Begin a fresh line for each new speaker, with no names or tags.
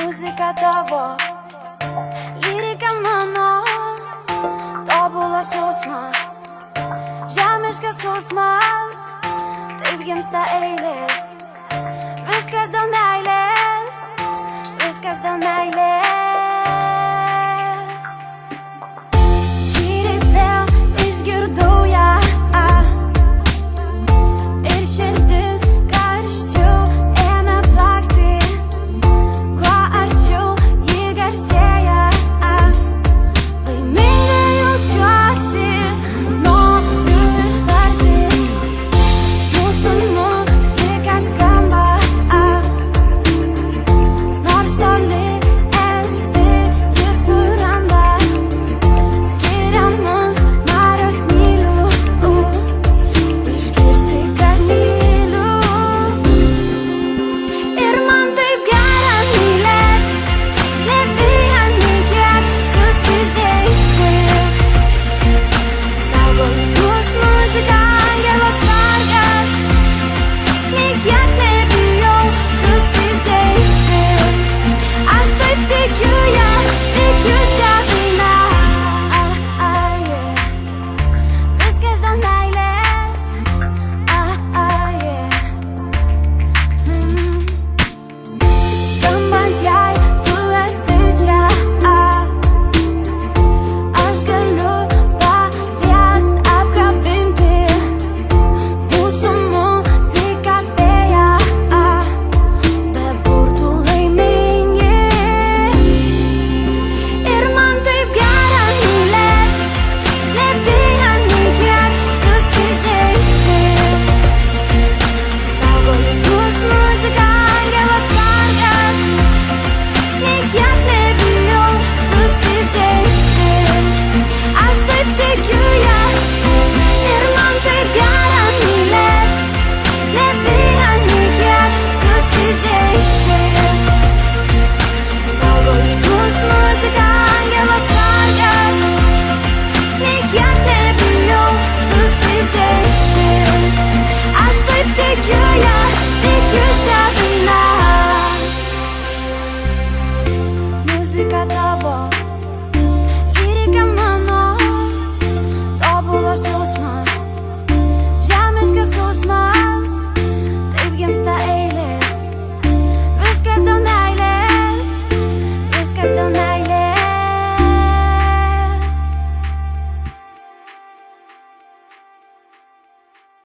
Muzika tavo, lyrika mano, tobulas jausmas, žemiškas skausmas, taip gimsta eilės. Viskas dėl meilės, viskas dėl meilės. Šįryt vėl išgirdau ją ir širdis karščiau ėmė plakti. Kuo arčiau ji garsėja, laimingai jaučiuosi, noriu ištarti. Mūsų muzika skamba, nors toli esi, ji suranda. Skiria mus marios mylių, išgirsi, kad myliu. Ir man taip gera mylėt, nebijant nei kiek susižeisti. Saugojus mus muzika, angelas sargas, nei kiek nebijau susižeisti. Aš taip tikiu ją, tikiu šią dainą. Viskas dėl meilės. Skambant jai, tu esi čia. Aš galiu paliest, apkabinti. Mūsų muzika fėja, be burtų laimingi. Ir man taip gera mylėt, nebijant nei kiek susižeisti. Saugojus mus muzika, angelas sargas, nei kiek nebijau susižeisti. Aš taip tikiu ją, ir man taip gera mylėt, nebijant nei kiek susižeisti. Saugojus mus muzika, angelas sargas, nei kiek nebijau susižeisti. Aš taip tikiu ją, tikiu šią dainą. Muzika tavo, lyrika mano, tobulas jausmas, žemiškas skausmas.